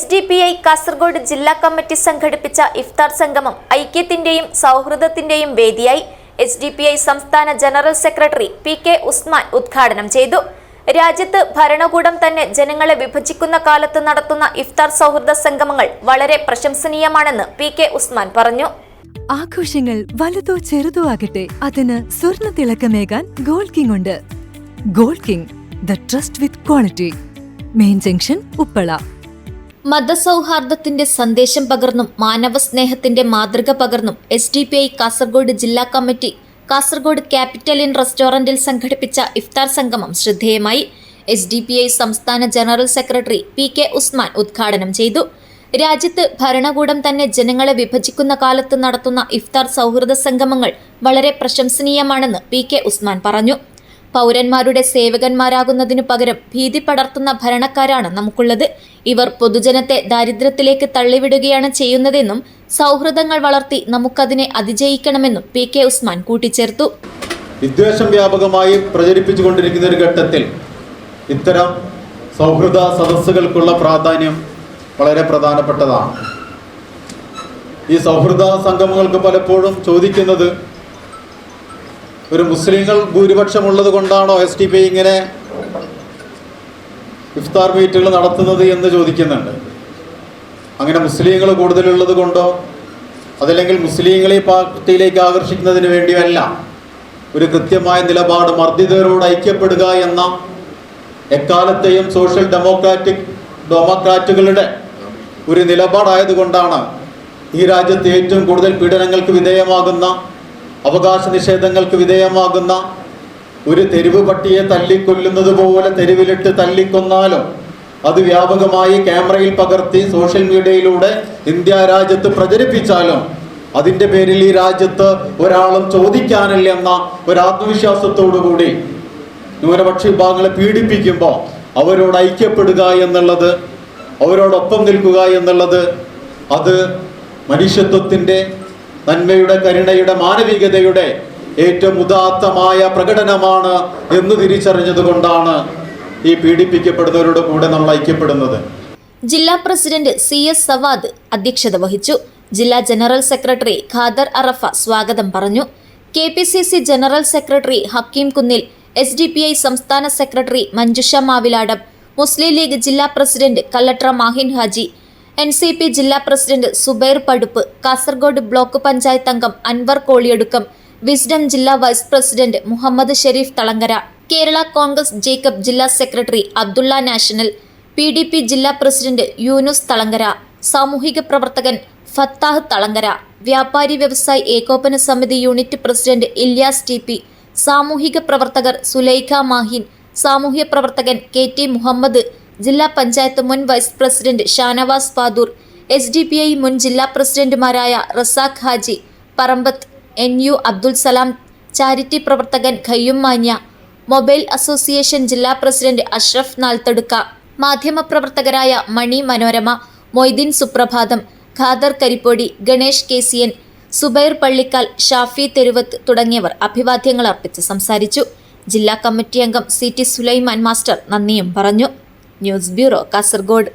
SDPI Kasaragod ജില്ലാ committee സംഘടിപ്പിച്ച ഇഫ്താർ സംഗമം ഐക്യത്തിന്റെയും സൗഹൃദത്തിന്റെയും വേദിയായി SDPI സംസ്ഥാന ജനറൽ സെക്രട്ടറി PK ഉസ്മാൻ ഉദ്ഘാടനം ചെയ്തു. രാജ്യത്ത് ഭരണകൂടം തന്നെ ജനങ്ങളെ വിഭജിക്കുന്ന കാലത്ത് നടത്തുന്ന ഇഫ്താർ സൗഹൃദ സംഗമങ്ങൾ വളരെ പ്രശംസനീയമാണെന്ന് PK ഉസ്മാൻ പറഞ്ഞു. ആഘോഷങ്ങൾ വലുതോ ചെറുതോ ആകട്ടെ, അതിന് സ്വർണ്ണ തിളക്കമേകാൻ ഗോൾഡ് കിങ് ഉണ്ട്. Gold king, the trust with quality. Main junction, Uppala. മതസൗഹാർദ്ദത്തിന്റെ സന്ദേശം പകർന്നും മാനവ സ്നേഹത്തിന്റെ മാതൃക പകർന്നും SDPI കാസർഗോഡ് ജില്ലാ കമ്മിറ്റി കാസർഗോഡ് ക്യാപിറ്റൽ ഇൻ റെസ്റ്റോറന്റിൽ സംഘടിപ്പിച്ച ഇഫ്താർ സംഗമം ശ്രദ്ധേയമായി. SDPI സംസ്ഥാന ജനറൽ സെക്രട്ടറി PK ഉസ്മാൻ ഉദ്ഘാടനം ചെയ്തു. രാജ്യത്ത് ഭരണകൂടം തന്നെ ജനങ്ങളെ വിഭജിക്കുന്ന കാലത്ത് നടത്തുന്ന ഇഫ്താർ സൗഹൃദ സംഗമങ്ങൾ വളരെ പ്രശംസനീയമാണെന്ന് PK ഉസ്മാൻ പറഞ്ഞു. പൗരന്മാരുടെ സേവകന്മാരാകുന്നതിനു പകരം ഭീതി പടർത്തുന്ന ഭരണക്കാരാണ് നമുക്കുള്ളത്. ഇവർ പൊതുജനത്തെ ദാരിദ്ര്യത്തിലേക്ക് തള്ളിവിടുകയാണ് ചെയ്യുന്നതെന്നും സൗഹൃദങ്ങൾ വളർത്തി നമുക്കതിനെ അതിജയിക്കണമെന്നും PK ഉസ്മാൻ കൂട്ടിച്ചേർത്തു. വിദ്വേഷം വ്യാപകമായി പ്രചരിപ്പിച്ചുകൊണ്ടിരിക്കുന്ന ഒരു ഘട്ടത്തിൽ ഇത്തരം സൗഹൃദ സദസ്സുകൾക്കുള്ള പ്രാധാന്യം വളരെ പ്രധാനപ്പെട്ടതാണ്. ഈ സൗഹൃദ സംഗമങ്ങൾക്ക് പലപ്പോഴും ചോദിക്കുന്നത്, ഒരു മുസ്ലിങ്ങൾ ഭൂരിപക്ഷമുള്ളത് കൊണ്ടാണോ SDPI ഇങ്ങനെ ഇഫ്താർ മീറ്റുകൾ നടത്തുന്നത് എന്ന് ചോദിക്കുന്നുണ്ട്. അങ്ങനെ മുസ്ലിങ്ങൾ കൂടുതലുള്ളത് കൊണ്ടോ അതല്ലെങ്കിൽ മുസ്ലിങ്ങളെ പാർട്ടിയിലേക്ക് ആകർഷിക്കുന്നതിന് വേണ്ടിയല്ല, ഒരു കൃത്യമായ നിലപാട് മർദ്ദിതരോട് ഐക്യപ്പെടുക എന്ന എക്കാലത്തെയും സോഷ്യൽ ഡെമോക്രാറ്റുകളുടെ ഒരു നിലപാടായതുകൊണ്ടാണ് ഈ രാജ്യത്ത് ഏറ്റവും കൂടുതൽ പീഡനങ്ങൾക്ക് വിധേയമാകുന്ന, അവകാശ നിഷേധങ്ങൾക്ക് വിധേയമാകുന്ന, ഒരു തെരുവ് പട്ടിയെ തല്ലിക്കൊല്ലുന്നത് പോലെ തെരുവിലിട്ട് തല്ലിക്കൊന്നാലും അത് വ്യാപകമായി ക്യാമറയിൽ പകർത്തി സോഷ്യൽ മീഡിയയിലൂടെ ഇന്ത്യ രാജ്യത്ത് പ്രചരിപ്പിച്ചാലും അതിൻ്റെ പേരിൽ ഈ രാജ്യത്ത് ഒരാളും ചോദിക്കാനില്ല എന്ന ഒരു ആത്മവിശ്വാസത്തോടു കൂടി ന്യൂനപക്ഷ വിഭാഗങ്ങളെ പീഡിപ്പിക്കുമ്പോൾ അവരോട് ഐക്യപ്പെടുക എന്നുള്ളത്, അവരോടൊപ്പം നിൽക്കുക എന്നുള്ളത്, അത് മനുഷ്യത്വത്തിൻ്റെ, നന്മയുടെ, കരുണയുടെ, മാനവികതയുടെ ഏറ്റവും ഉദാത്തമായ പ്രകടനമാണ് എന്ന് തിരിച്ചറിഞ്ഞതുകൊണ്ടാണ് ഈ പീഡിപ്പിക്കപ്പെടുന്നവരുടെ കൂടെ നമ്മൾ ഐക്യപ്പെടുന്നത്. ജില്ലാ പ്രസിഡന്റ് CS സവാദ് അധ്യക്ഷത വഹിച്ചു. ജില്ലാ ജനറൽ സെക്രട്ടറി ഖാദർ അറഫ സ്വാഗതം പറഞ്ഞു. KPCC general secretary Hakeem Kunnil, SDPI സംസ്ഥാന സെക്രട്ടറി മഞ്ജുഷ മാവിലാടം, മുസ്ലിം ലീഗ് ജില്ലാ പ്രസിഡന്റ് കല്ലട്ര മാഹിൻ ഹാജി, NCP ജില്ലാ പ്രസിഡന്റ് സുബൈർ പടുപ്പ്, കാസർഗോഡ് ബ്ലോക്ക് പഞ്ചായത്ത് അംഗം അൻവർ കോളിയടുക്കം, വിസ്ഡം ജില്ലാ വൈസ് പ്രസിഡന്റ് മുഹമ്മദ് ഷെരീഫ് തളങ്കര, കേരള കോൺഗ്രസ് ജേക്കബ് ജില്ലാ സെക്രട്ടറി അബ്ദുള്ള നാഷണൽ, PDP ജില്ലാ പ്രസിഡന്റ് യൂനുസ് തളങ്കര, സാമൂഹിക പ്രവർത്തകൻ ഫത്താഹ് തളങ്കര, വ്യാപാരി വ്യവസായി ഏകോപന സമിതി യൂണിറ്റ് പ്രസിഡന്റ് ഇല്യാസ് TP, സാമൂഹിക പ്രവർത്തകർ സുലൈഖ മാഹിൻ, സാമൂഹ്യ പ്രവർത്തകൻ KT മുഹമ്മദ്, ജില്ലാ പഞ്ചായത്ത് മുൻ vice president Shanavas Padur, SDPI മുൻ ജില്ലാ പ്രസിഡന്റുമാരായ റസാഖ് ഹാജി, പറമ്പത്ത്, NU അബ്ദുൽ സലാം, ചാരിറ്റി പ്രവർത്തകൻ ഖയ്യും മാന്യ, മൊബൈൽ അസോസിയേഷൻ ജില്ലാ പ്രസിഡന്റ് അഷ്റഫ് നാൽത്തടുക്ക, മാധ്യമപ്രവർത്തകരായ മണി മനോരമ, മൊയ്തീൻ സുപ്രഭാതം, ഖാദർ കരിപ്പൊടി, ഗണേഷ് KCN, സുബൈർ പള്ളിക്കാൽ, ഷാഫി തെരുവത്ത് തുടങ്ങിയവർ അഭിവാദ്യങ്ങൾ അർപ്പിച്ച് സംസാരിച്ചു. ജില്ലാ കമ്മിറ്റി അംഗം CT സുലൈമാൻ മാസ്റ്റർ നന്ദിയും പറഞ്ഞു. News bureau, Kasaragod.